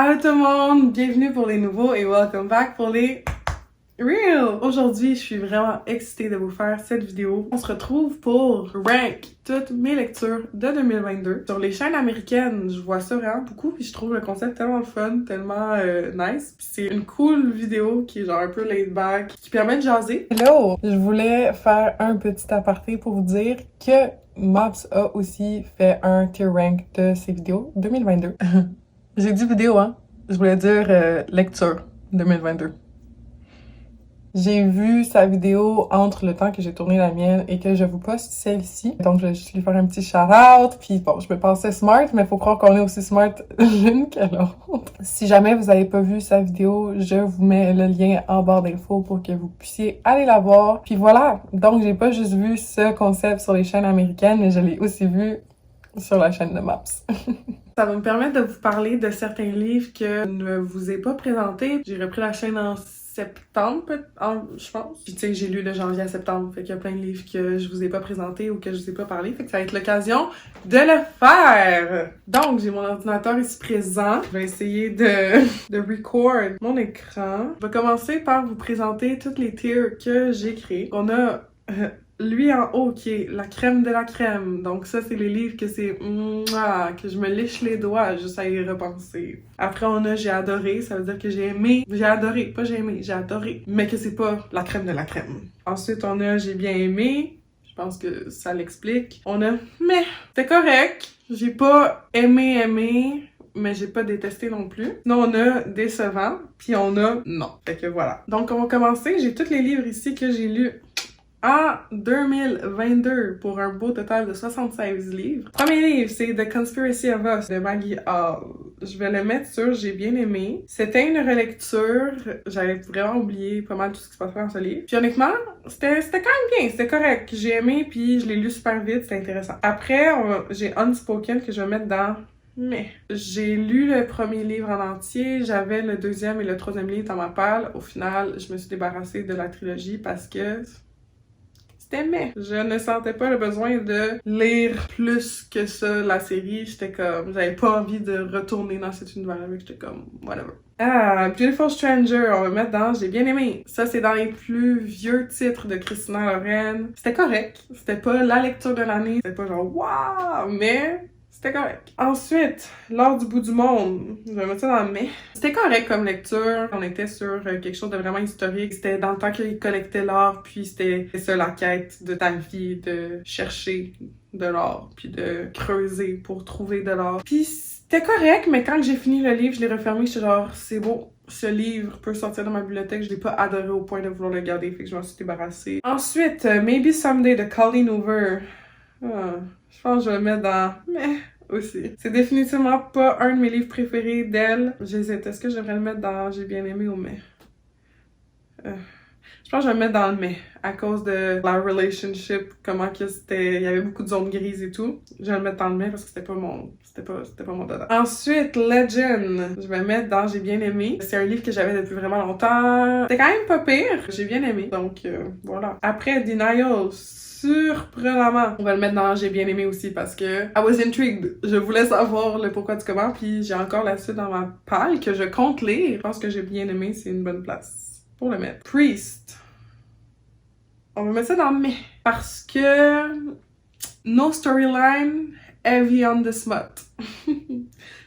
Allô tout le monde, bienvenue pour les nouveaux et welcome back pour les Reels! Aujourd'hui, je suis vraiment excitée de vous faire cette vidéo. On se retrouve pour rank toutes mes lectures de 2022. Sur les chaînes américaines, je vois ça vraiment beaucoup puis je trouve le concept tellement fun, tellement nice. Puis c'est une cool vidéo qui est genre un peu laid back, qui permet de jaser. Hello! Je voulais faire un petit aparté pour vous dire que Maps a aussi fait un tier rank de ses vidéos 2022. J'ai dit vidéo, hein? Je voulais dire lecture 2022. J'ai vu sa vidéo entre le temps que j'ai tourné la mienne et que je vous poste celle-ci. Donc, je vais juste lui faire un petit shout-out. Puis bon, je me pensais smart, mais faut croire qu'on est aussi smart l'une que l'autre. Si jamais vous n'avez pas vu sa vidéo, je vous mets le lien en barre d'infos pour que vous puissiez aller la voir. Puis voilà, donc j'ai pas juste vu ce concept sur les chaînes américaines, mais je l'ai aussi vu sur la chaîne de Maps. Ça va me permettre de vous parler de certains livres que je ne vous ai pas présentés. J'ai repris la chaîne en septembre, je pense. Puis tu sais, j'ai lu de janvier à septembre, fait qu'il y a plein de livres que je vous ai pas présentés ou que je vous ai pas parlé, fait que ça va être l'occasion de le faire! Donc, j'ai mon ordinateur ici présent. Je vais essayer de record mon écran. Je vais commencer par vous présenter toutes les tiers que j'ai créés. On a lui en haut qui est la crème de la crème. Donc ça, c'est les livres que c'est que je me liche les doigts juste à y repenser. Après, on a j'ai adoré, ça veut dire que j'ai aimé. J'ai adoré, pas j'ai aimé, j'ai adoré. Mais que c'est pas la crème de la crème. Ensuite, on a j'ai bien aimé. Je pense que ça l'explique. On a mais c'était correct. J'ai pas aimé, mais j'ai pas détesté non plus. Sinon, on a décevant, puis on a non. Fait que voilà. Donc, on va commencer. J'ai tous les livres ici que j'ai lus en 2022 pour un beau total de 76 livres. Premier livre, c'est The Conspiracy of Us de Maggie Hall. Je vais le mettre sur J'ai bien aimé. C'était une relecture. J'avais vraiment oublié pas mal tout ce qui se passait dans ce livre. Puis honnêtement, c'était quand même bien. C'était correct. J'ai aimé, puis je l'ai lu super vite. C'était intéressant. Après, j'ai Unspoken que je vais mettre dans mais j'ai lu le premier livre en entier, j'avais le deuxième et le troisième livre dans ma palle. Au final, je me suis débarrassée de la trilogie parce que c'était mais. Je ne sentais pas le besoin de lire plus que ça, la série. J'étais comme, j'avais pas envie de retourner dans cet univers-là, j'étais comme, whatever. Ah, Beautiful Stranger, on va mettre dans J'ai bien aimé. Ça, c'est dans les plus vieux titres de Christina Loren. C'était correct. C'était pas la lecture de l'année. C'était pas genre, waouh, mais c'était correct. Ensuite, L'Or du bout du monde. Je vais mettre ça dans le mais. C'était correct comme lecture. On était sur quelque chose de vraiment historique. C'était dans le temps qu'il collectait l'or, puis c'était ça la quête de ta vie, de chercher de l'or, puis de creuser pour trouver de l'or. Puis c'était correct, mais quand j'ai fini le livre, je l'ai refermé, j'étais genre, c'est beau. Ce livre peut sortir de ma bibliothèque. Je l'ai pas adoré au point de vouloir le garder, fait que je m'en suis débarrassée. Ensuite, Maybe Someday de Colleen Hoover. Je pense que je vais le mettre dans mais aussi. C'est définitivement pas un de mes livres préférés d'elle. J'hésite. Est-ce que je devrais le mettre dans J'ai bien aimé ou mais? Je pense que je vais le mettre dans le mais à cause de la relationship, comment que c'était, il y avait beaucoup de zones grises et tout. Je vais le mettre dans le mais parce que c'était pas mon dada. Ensuite, Legend, je vais le mettre dans J'ai bien aimé. C'est un livre que j'avais depuis vraiment longtemps. C'était quand même pas pire. J'ai bien aimé. Donc voilà. Après, Denial, surprenamment, on va le mettre dans J'ai bien aimé aussi parce que I was intrigued. Je voulais savoir le pourquoi du comment, puis j'ai encore la suite dans ma palle que je compte lire. Je pense que J'ai bien aimé, c'est une bonne place pour le mettre. Priest. On va mettre ça dans mais parce que no storyline, heavy on the smut.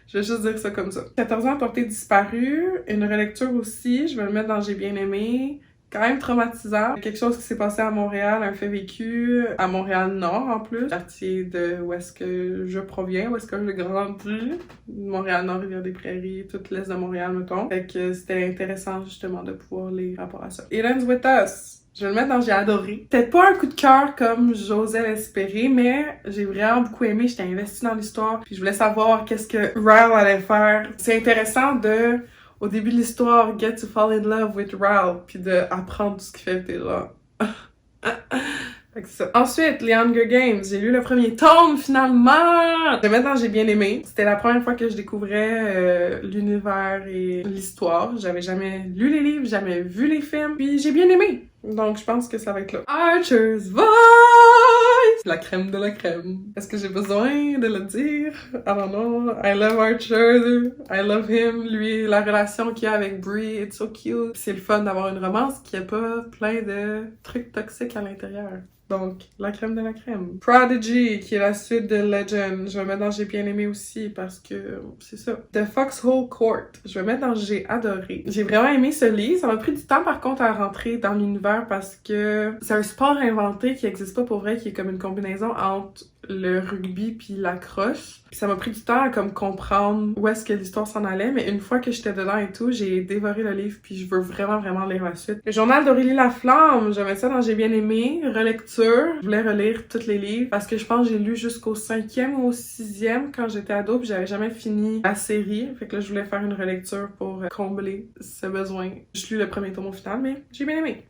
Je vais juste dire ça comme ça. 14 ans portée disparue, une relecture aussi, je vais le mettre dans J'ai bien aimé. Quand même traumatisant. Quelque chose qui s'est passé à Montréal, un fait vécu à Montréal-Nord en plus. Quartier de où est-ce que je proviens, où est-ce que j'ai grandi. Montréal-Nord, Rivière-des-Prairies, toute l'est de Montréal, mettons. Fait que c'était intéressant justement de pouvoir lire rapport à ça. It Ends With Us. Je vais le mettre dans J'ai adoré. Peut-être pas un coup de cœur comme j'osais l'espérer, mais j'ai vraiment beaucoup aimé. J'étais investie dans l'histoire. Puis je voulais savoir qu'est-ce que Ryle allait faire. C'est intéressant de... Au début de l'histoire, get to fall in love with Ralph, puis d'apprendre tout ce qu'il fait, t'es là. Fait que c'est ça. Ensuite, les Hunger Games. J'ai lu le premier tome, finalement! Maintenant, j'ai bien aimé. C'était la première fois que je découvrais l'univers et l'histoire. J'avais jamais lu les livres, jamais vu les films, puis j'ai bien aimé. Donc, je pense que ça va être là. Archer's Voice! La crème de la crème. Est-ce que j'ai besoin de le dire? I don't know. I love Archer. I love him. Lui, la relation qu'il a avec Brie, it's so cute. C'est le fun d'avoir une romance qui a pas plein de trucs toxiques à l'intérieur. Donc, la crème de la crème. Prodigy, qui est la suite de Legend. Je vais mettre dans J'ai bien aimé aussi parce que c'est ça. The Foxhole Court. Je vais mettre dans J'ai adoré. J'ai vraiment aimé ce livre. Ça m'a pris du temps par contre à rentrer dans l'univers parce que c'est un sport inventé qui existe pas pour vrai, qui est comme une combinaison entre le rugby puis la crosse. Puis ça m'a pris du temps à comme comprendre où est-ce que l'histoire s'en allait, mais une fois que j'étais dedans et tout, j'ai dévoré le livre puis je veux vraiment lire la suite. Le journal d'Aurélie Laflamme, je mets ça dans J'ai bien aimé, relecture. Je voulais relire tous les livres parce que je pense que j'ai lu jusqu'au 5e ou au 6e quand j'étais ado puis j'avais jamais fini la série. Fait que là, je voulais faire une relecture pour combler ce besoin. Je lu le premier tome au final, mais j'ai bien aimé.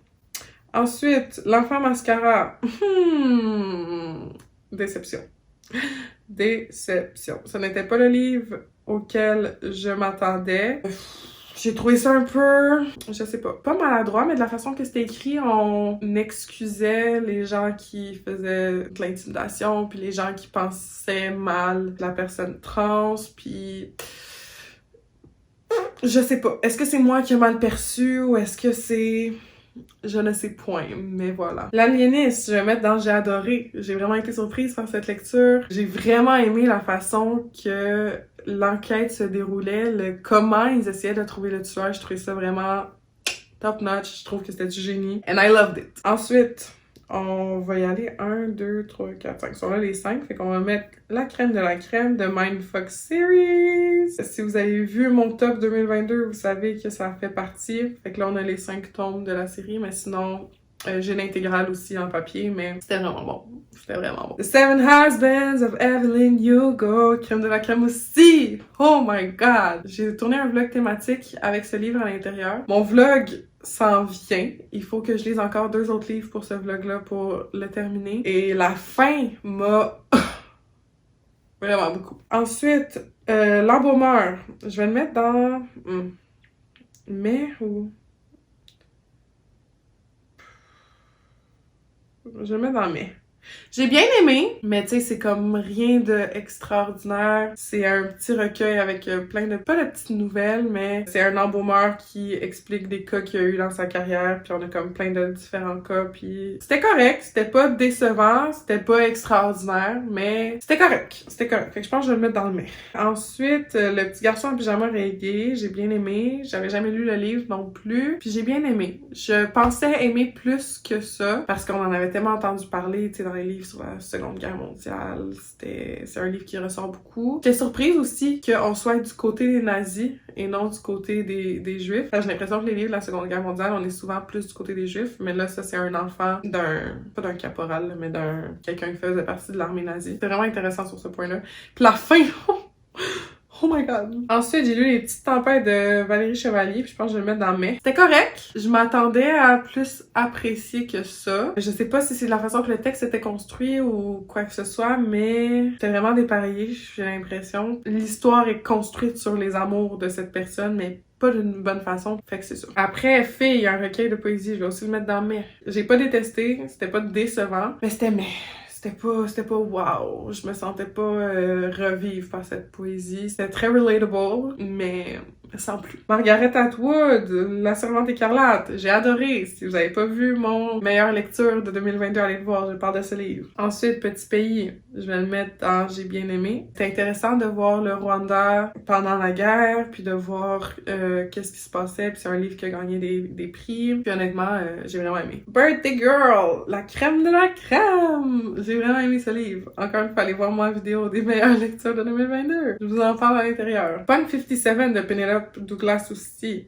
Ensuite, L'Enfant Mascara. Déception. Déception. Ce n'était pas le livre auquel je m'attendais. J'ai trouvé ça un peu, je sais pas maladroit, mais de la façon que c'était écrit, on excusait les gens qui faisaient de l'intimidation, puis les gens qui pensaient mal de la personne trans, puis je sais pas. Est-ce que c'est moi qui ai mal perçu ou est-ce que c'est... Je ne sais point, mais voilà. L'Aliéniste, je vais mettre dans J'ai adoré. J'ai vraiment été surprise par cette lecture. J'ai vraiment aimé la façon que l'enquête se déroulait, comment ils essayaient de trouver le tueur. Je trouvais ça vraiment top notch. Je trouve que c'était du génie. And I loved it. Ensuite, on va y aller 1, 2, 3, 4, 5. Ils sont là les 5, fait qu'on va mettre la crème de la crème de Mindfuck Series. Si vous avez vu mon top 2022, vous savez que ça fait partie. Fait que là, on a les 5 tomes de la série, mais sinon, j'ai l'intégrale aussi en papier, mais c'était vraiment bon. C'était vraiment bon. The Seven Husbands of Evelyn Hugo, crème de la crème aussi! Oh my god! J'ai tourné un vlog thématique avec ce livre à l'intérieur. Mon vlog s'en vient. Il faut que je lise encore 2 autres livres pour ce vlog-là pour le terminer. Et la fin m'a... vraiment beaucoup. Ensuite, L'Embaumeur. Je vais le mettre dans... mai ou... Je vais le mettre dans mai. J'ai bien aimé, mais tu sais, c'est comme rien d'extraordinaire. C'est un petit recueil avec plein de, pas de petites nouvelles, mais c'est un embaumeur qui explique des cas qu'il y a eu dans sa carrière, puis on a comme plein de différents cas, puis c'était correct, c'était pas décevant, c'était pas extraordinaire, mais c'était correct. Fait que je pense que je vais le mettre dans le mai. Ensuite, Le petit garçon en pyjama rayé, j'ai bien aimé. J'avais jamais lu le livre non plus, puis j'ai bien aimé. Je pensais aimer plus que ça, parce qu'on en avait tellement entendu parler, tu sais, dans les livres sur la Seconde Guerre mondiale. C'est un livre qui ressort beaucoup. J'étais surprise aussi qu'on soit du côté des nazis et non du côté des Juifs. J'ai l'impression que les livres de la Seconde Guerre mondiale, on est souvent plus du côté des Juifs, mais là, ça, c'est un enfant pas d'un caporal, mais quelqu'un qui faisait partie de l'armée nazie. C'est vraiment intéressant sur ce point-là. Puis la fin... Oh my god! Ensuite, j'ai lu Les Petites Tempêtes de Valérie Chevalier, puis je pense que je vais le mettre dans mai. C'était correct. Je m'attendais à plus apprécier que ça. Je sais pas si c'est de la façon que le texte était construit ou quoi que ce soit, mais c'était vraiment dépareillé, j'ai l'impression. L'histoire est construite sur les amours de cette personne, mais pas d'une bonne façon, fait que c'est ça. Après, Fille, il y a un recueil de poésie, je vais aussi le mettre dans mai. J'ai pas détesté, c'était pas décevant, mais c'était mai. C'était pas wow. Je me sentais pas revivre par cette poésie. C'était très relatable, mais sans plus. Margaret Atwood, La Servante écarlate. J'ai adoré. Si vous avez pas vu mon meilleure lecture de 2022, allez le voir, je parle de ce livre. Ensuite, Petit pays. Je vais le mettre dans J'ai bien aimé. C'est intéressant de voir le Rwanda pendant la guerre, puis de voir qu'est-ce qui se passait, puis c'est un livre qui a gagné des prix. Puis honnêtement, j'ai vraiment aimé. Birthday Girl, la crème de la crème! J'ai vraiment aimé ce livre. Encore une fois, allez voir ma vidéo des meilleures lectures de 2022. Je vous en parle à l'intérieur. Punk 57 de Penelope Douglas aussi.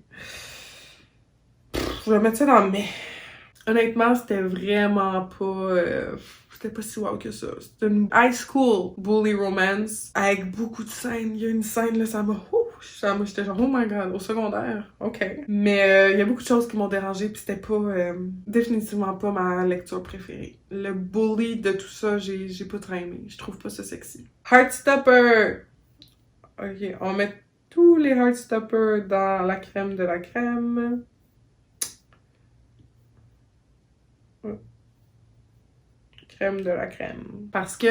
Je vais mettre ça dans mai. Honnêtement, c'était vraiment pas... c'était pas si wow que ça. C'était une high school bully romance avec beaucoup de scènes. Il y a une scène là, j'étais genre oh my god, au secondaire, ok. Mais il y a beaucoup de choses qui m'ont dérangée puis c'était pas définitivement pas ma lecture préférée. Le bully de tout ça, j'ai pas très aimé. Je trouve pas ça sexy. Heartstopper. Ok, on met tous les Heartstoppers dans la crème de la crème. crème de la crème. Parce que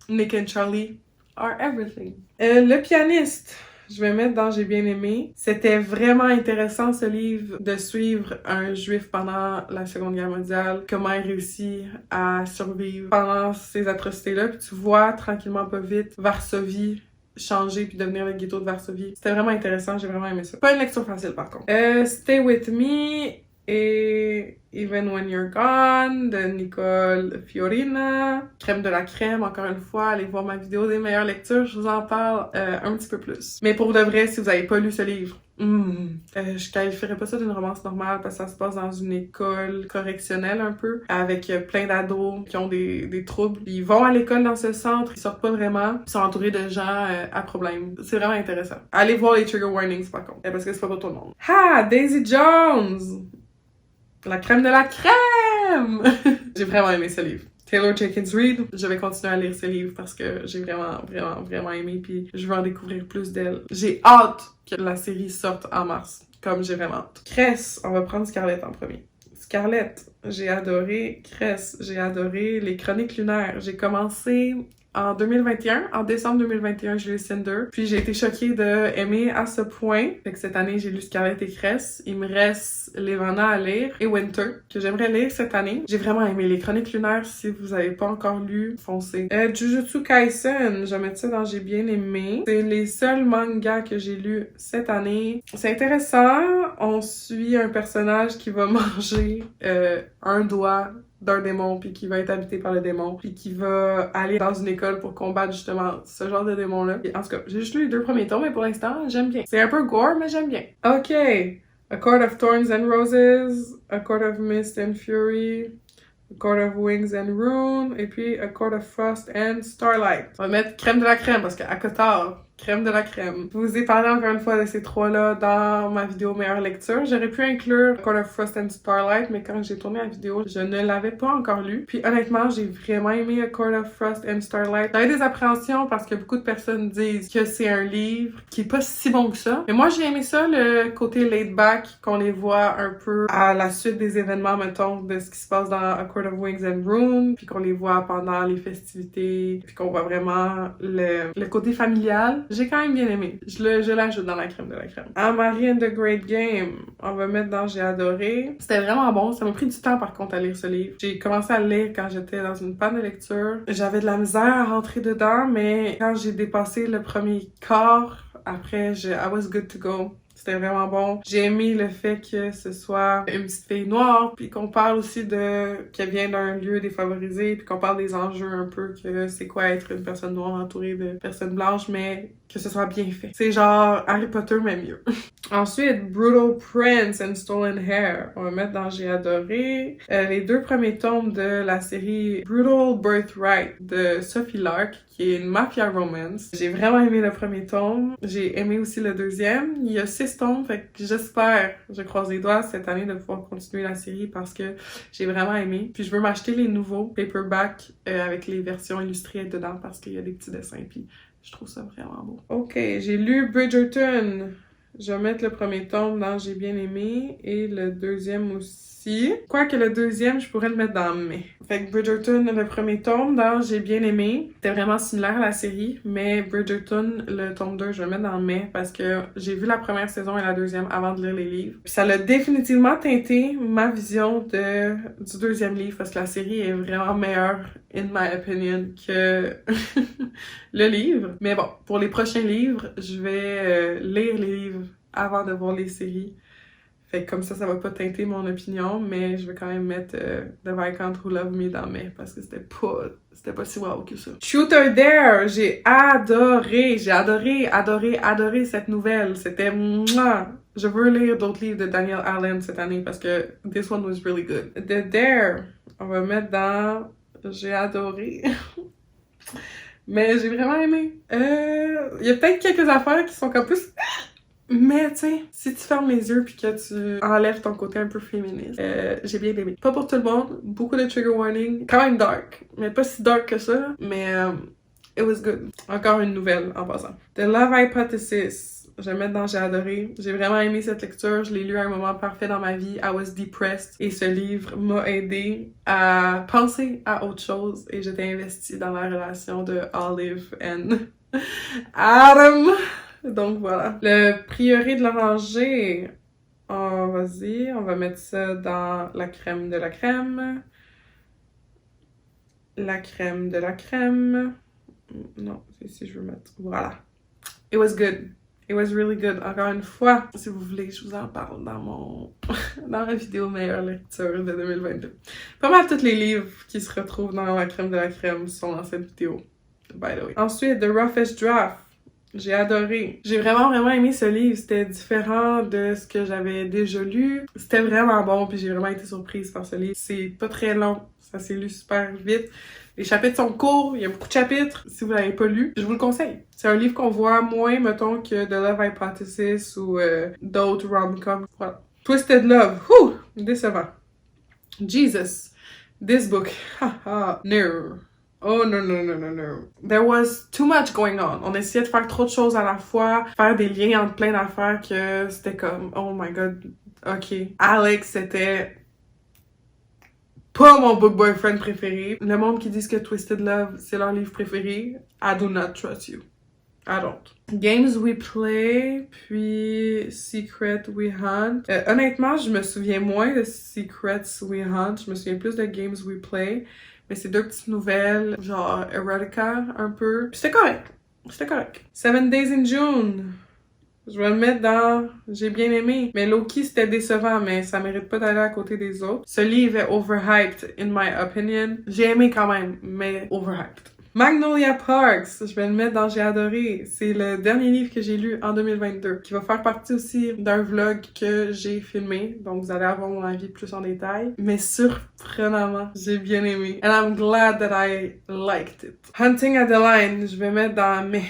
Nick and Charlie are everything. Le pianiste, je vais mettre dans J'ai bien aimé. C'était vraiment intéressant ce livre de suivre un juif pendant la Seconde Guerre mondiale, comment il réussit à survivre pendant ces atrocités-là. Puis tu vois tranquillement pas vite Varsovie changer puis devenir le ghetto de Varsovie. C'était vraiment intéressant, j'ai vraiment aimé ça. Pas une lecture facile par contre. Stay With Me et Even When You're Gone de Nicole Fiorina. Crème de la crème, encore une fois, allez voir ma vidéo des meilleures lectures, je vous en parle un petit peu plus. Mais pour de vrai, si vous avez pas lu ce livre, je qualifierais pas ça d'une romance normale parce que ça se passe dans une école correctionnelle un peu, avec plein d'ados qui ont des troubles. Ils vont à l'école dans ce centre, ils sortent pas vraiment, ils sont entourés de gens à problème. C'est vraiment intéressant. Allez voir les trigger warnings par contre, parce que c'est pas pour tout le monde. Ha! Daisy Jones! La crème de la crème! J'ai vraiment aimé ce livre. Taylor Jenkins Reid, je vais continuer à lire ce livre parce que j'ai vraiment aimé puis je veux en découvrir plus d'elle. J'ai hâte que la série sorte en mars, comme j'ai vraiment hâte. Cress, on va prendre Scarlett en premier. Scarlett, j'ai adoré Cress, j'ai adoré les Chroniques lunaires. J'ai commencé en 2021, en décembre 2021, j'ai lu Cinder, puis j'ai été choquée de aimer à ce point. Fait que cette année, j'ai lu Scarlett et Cress. Il me reste Levana à lire et Winter, que j'aimerais lire cette année. J'ai vraiment aimé les Chroniques lunaires. Si vous avez pas encore lu, foncez. Jujutsu Kaisen, je vais mettre ça dans J'ai bien aimé. C'est les seuls mangas que j'ai lus cette année. C'est intéressant. On suit un personnage qui va manger un doigt d'un démon, puis qui va être habité par le démon, puis qui va aller dans une école pour combattre justement ce genre de démon-là. En tout cas, j'ai juste lu les 2 premiers tomes, mais pour l'instant, j'aime bien. C'est un peu gore, mais j'aime bien. Ok. A Court of Thorns and Roses, A Court of Mist and Fury, A Court of Wings and Rune, et puis A Court of Frost and Starlight. On va mettre crème de la crème, parce que ACOTAR, crème de la crème. Je vous ai parlé encore une fois de ces 3-là dans ma vidéo meilleure lecture. J'aurais pu inclure A Court of Frost and Starlight, mais quand j'ai tourné la vidéo, je ne l'avais pas encore lu. Puis honnêtement, j'ai vraiment aimé A Court of Frost and Starlight. J'avais des appréhensions parce que beaucoup de personnes disent que c'est un livre qui est pas si bon que ça. Mais moi, j'ai aimé ça, le côté laid back, qu'on les voit un peu à la suite des événements, mettons, de ce qui se passe dans A Court of Wings and Rune, puis qu'on les voit pendant les festivités, puis qu'on voit vraiment le côté familial. J'ai quand même bien aimé. Je l'ajoute dans la crème de la crème. Anne-Marie and the Great Game, on va mettre dans J'ai adoré. C'était vraiment bon. Ça m'a pris du temps par contre à lire ce livre. J'ai commencé à le lire quand j'étais dans une panne de lecture. J'avais de la misère à rentrer dedans, mais quand j'ai dépassé le premier quart, après, I was good to go. C'était vraiment bon. J'ai aimé le fait que ce soit une petite fille noire, puis qu'on parle aussi qu'elle vient d'un lieu défavorisé, puis qu'on parle des enjeux un peu, que c'est quoi être une personne noire entourée de personnes blanches, mais que ce soit bien fait. C'est genre Harry Potter, mais mieux. Ensuite, Brutal Prince and Stolen Hair. On va mettre dans J'ai adoré. Les 2 premiers tomes de la série Brutal Birthright de Sophie Lark, qui est une mafia romance. J'ai vraiment aimé le premier tome. J'ai aimé aussi le deuxième. Il y a 6 tomes, fait que j'espère, je croise les doigts cette année de pouvoir continuer la série parce que j'ai vraiment aimé. Puis je veux m'acheter les nouveaux paperbacks avec les versions illustrées dedans parce qu'il y a des petits dessins, puis je trouve ça vraiment beau. Ok, j'ai lu Bridgerton. Je vais mettre le premier tome dans J'ai bien aimé et le deuxième aussi. Quoique le deuxième, je pourrais le mettre dans mai. Fait que Bridgerton, le premier tome dans J'ai bien aimé. C'était vraiment similaire à la série, mais Bridgerton, le tome 2, je vais le mettre dans mai parce que j'ai vu la première saison et la deuxième avant de lire les livres. Puis ça l'a définitivement teinté ma vision du deuxième livre parce que la série est vraiment meilleure, in my opinion, que le livre. Mais bon, pour les prochains livres, je vais lire les livres avant de voir les séries. Fait que comme ça va pas teinter mon opinion, mais je vais quand même mettre The Viscount Who Loved Me dans mai parce que c'était pas si wow que ça. Shooter Dare, j'ai adoré cette nouvelle. C'était mouah. Je veux lire d'autres livres de Daniel Allen cette année parce que this one was really good. The Dare, on va mettre dans J'ai adoré. Mais j'ai vraiment aimé. Il y a peut-être quelques affaires qui sont comme plus... Mais tu sais, si tu fermes les yeux puis que tu enlèves ton côté un peu féministe, j'ai bien aimé. Pas pour tout le monde, beaucoup de trigger warning, quand même dark, mais pas si dark que ça, mais it was good. Encore une nouvelle en passant. The Love Hypothesis. Je vais le mettre dans j'ai adoré. J'ai vraiment aimé cette lecture. Je l'ai lu à un moment parfait dans ma vie. I was depressed. Et ce livre m'a aidé à penser à autre chose. Et j'étais investie dans la relation de Olive and Adam. Donc voilà. Le prieuré de l'oranger. Oh, vas-y, on va mettre ça dans la crème de la crème. La crème de la crème. Non, c'est ici je veux mettre. Voilà. It was good. It was really good. Encore une fois, si vous voulez, je vous en parle dans la vidéo meilleure lecture de 2022. Pas mal tous les livres qui se retrouvent dans la crème de la crème sont dans cette vidéo. By the way. Ensuite, The Roughest Draft. J'ai adoré. J'ai vraiment aimé ce livre. C'était différent de ce que j'avais déjà lu. C'était vraiment bon, puis j'ai vraiment été surprise par ce livre. C'est pas très long. Ça s'est lu super vite. Les chapitres sont courts, il y a beaucoup de chapitres. Si vous l'avez pas lu, je vous le conseille. C'est un livre qu'on voit moins, mettons, que The Love Hypothesis ou d'autres rom-coms. Voilà. Twisted Love. Ouh! Décevant. Jesus. This book. Haha. No. Oh no. There was too much going on. On essayait de faire trop de choses à la fois, faire des liens entre plein d'affaires que c'était comme, oh my god, ok. Alex, c'était pas mon book boyfriend préféré. Le monde qui dit que Twisted Love, c'est leur livre préféré, I do not trust you. I don't. Games We Play, puis Secret We Hunt. Honnêtement, je me souviens moins de Secrets We Hunt. Je me souviens plus de Games We Play. Mais c'est deux petites nouvelles, genre erotica, un peu. Puis c'était correct. 7 Days in June. Je vais le mettre dans j'ai bien aimé. Mais Loki, c'était décevant, mais ça mérite pas d'aller à côté des autres. Ce livre est overhyped, in my opinion. J'ai aimé quand même, mais overhyped. Magnolia Parks, je vais le mettre dans j'ai adoré. C'est le dernier livre que j'ai lu en 2022, qui va faire partie aussi d'un vlog que j'ai filmé. Donc vous allez avoir mon avis plus en détail. Mais surprenamment, j'ai bien aimé. And I'm glad that I liked it. Hunting Adeline, je vais mettre dans mais...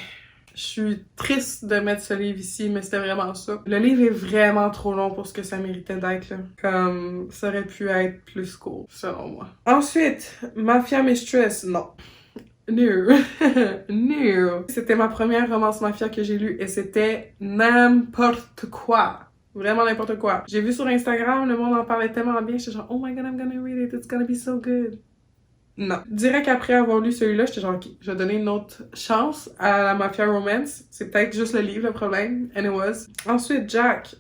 Je suis triste de mettre ce livre ici, mais c'était vraiment ça. Le livre est vraiment trop long pour ce que ça méritait d'être, là. Comme, ça aurait pu être plus court, selon moi. Ensuite, Mafia Mistress, non. No. No. C'était ma première romance mafia que j'ai lue et c'était n'importe quoi. Vraiment n'importe quoi. J'ai vu sur Instagram, le monde en parlait tellement bien, j'étais genre, oh my god, I'm gonna read it, it's gonna be so good. Non. Direct après avoir lu celui-là, j'étais genre, ok, je vais donner une autre chance à la Mafia Romance. C'est peut-être juste le livre, le problème. And it was. Ensuite, Jack.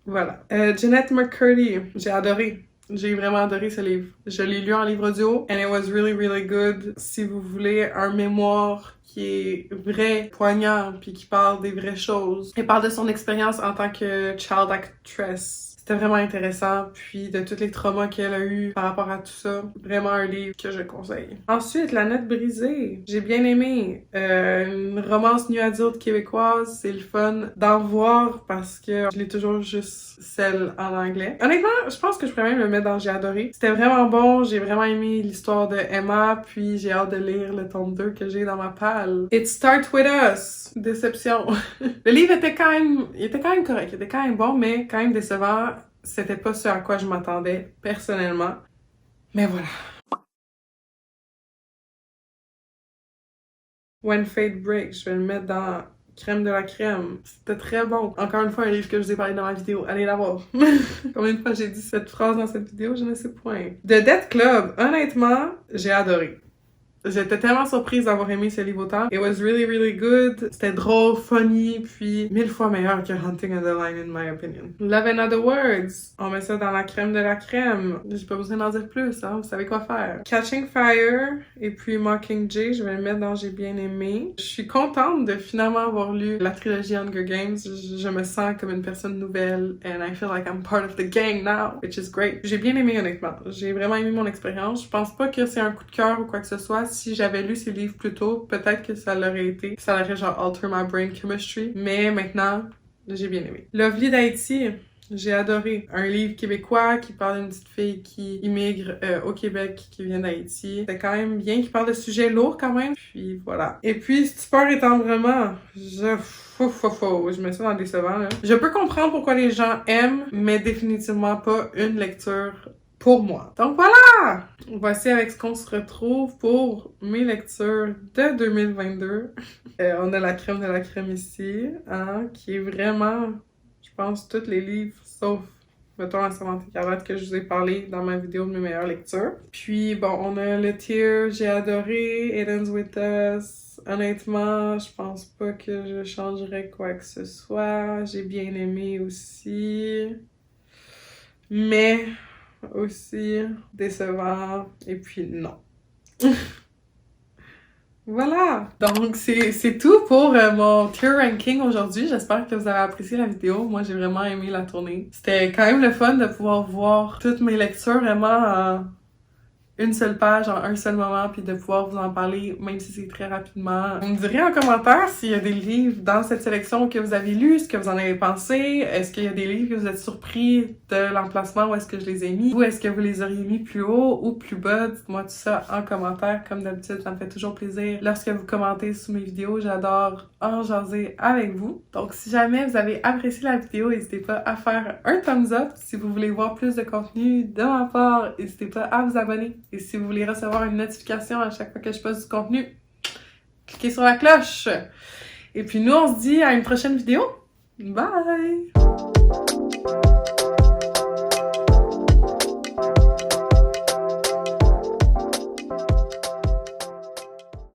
Voilà. Jeanette McCurdy. J'ai adoré. J'ai vraiment adoré ce livre. Je l'ai lu en livre audio, and it was really good. Si vous voulez un mémoire qui est vrai, poignant, puis qui parle des vraies choses. Elle parle de son expérience en tant que child actress. C'était vraiment intéressant, puis de tous les traumas qu'elle a eu par rapport à tout ça. Vraiment un livre que je conseille. Ensuite, La Note brisée. J'ai bien aimé. Une romance new adulte québécoise. C'est le fun d'en voir parce que je l'ai toujours juste celle en anglais. Honnêtement, je pense que je pourrais même le mettre dans J'ai adoré. C'était vraiment bon. J'ai vraiment aimé l'histoire de Emma, puis j'ai hâte de lire le tome 2 que j'ai dans ma palle. It Starts With Us. Déception. Le livre était quand même correct. Il était quand même bon, mais quand même décevant. C'était pas ce à quoi je m'attendais personnellement. Mais voilà. When Fate Breaks, je vais le mettre dans Crème de la crème. C'était très bon. Encore une fois, un livre que je vous ai parlé dans ma vidéo. Allez la voir. Combien de fois j'ai dit cette phrase dans cette vidéo? Je ne sais point. The Death Club, honnêtement, j'ai adoré. J'étais tellement surprise d'avoir aimé ce livre autant. It was really good. C'était drôle, funny, puis 1000 fois meilleur que Hunting Adeline, in my opinion. Love and Other Words. On met ça dans la crème de la crème. J'ai pas besoin d'en dire plus, hein. Vous savez quoi faire. Catching Fire et puis Mockingjay, je vais le mettre dans J'ai bien aimé. Je suis contente de finalement avoir lu la trilogie Hunger Games. Je me sens comme une personne nouvelle and I feel like I'm part of the gang now, which is great. J'ai bien aimé, honnêtement. J'ai vraiment aimé mon expérience. Je pense pas que c'est un coup de cœur ou quoi que ce soit. Si j'avais lu ces livres plus tôt, peut-être que ça l'aurait été. Ça aurait genre alter my brain chemistry. Mais maintenant, j'ai bien aimé. Lovely d'Haïti. J'ai adoré. Un livre québécois qui parle d'une petite fille qui immigre au Québec, qui vient d'Haïti. C'est quand même bien, qui parle de sujets lourds quand même. Puis voilà. Et puis, Stupeur et tendrement, je me sens dans le décevant, là. Je peux comprendre pourquoi les gens aiment, mais définitivement pas une lecture pour moi. Donc voilà! Voici avec ce qu'on se retrouve pour mes lectures de 2022. On a la crème de la crème ici, hein, qui est vraiment, je pense, tous les livres, sauf, mettons, la Samantha Écarlate que je vous ai parlé dans ma vidéo de mes meilleures lectures. Puis, bon, on a Le Tear, j'ai adoré, Eden's With Us. Honnêtement, je pense pas que je changerais quoi que ce soit. J'ai bien aimé aussi. Mais aussi décevant. Et puis non. Voilà! Donc, c'est tout pour mon tier ranking aujourd'hui. J'espère que vous avez apprécié la vidéo. Moi, j'ai vraiment aimé la tournée. C'était quand même le fun de pouvoir voir toutes mes lectures vraiment une seule page en un seul moment, puis de pouvoir vous en parler, même si c'est très rapidement. Vous me direz en commentaire s'il y a des livres dans cette sélection que vous avez lus, ce que vous en avez pensé. Est-ce qu'il y a des livres que vous êtes surpris de l'emplacement où est-ce que je les ai mis? Ou est-ce que vous les auriez mis plus haut ou plus bas? Dites-moi tout ça en commentaire. Comme d'habitude, ça me fait toujours plaisir lorsque vous commentez sous mes vidéos. J'adore en jaser avec vous. Donc, si jamais vous avez apprécié la vidéo, n'hésitez pas à faire un thumbs up. Si vous voulez voir plus de contenu de ma part, n'hésitez pas à vous abonner. Et si vous voulez recevoir une notification à chaque fois que je poste du contenu, cliquez sur la cloche. Et puis nous, on se dit à une prochaine vidéo. Bye!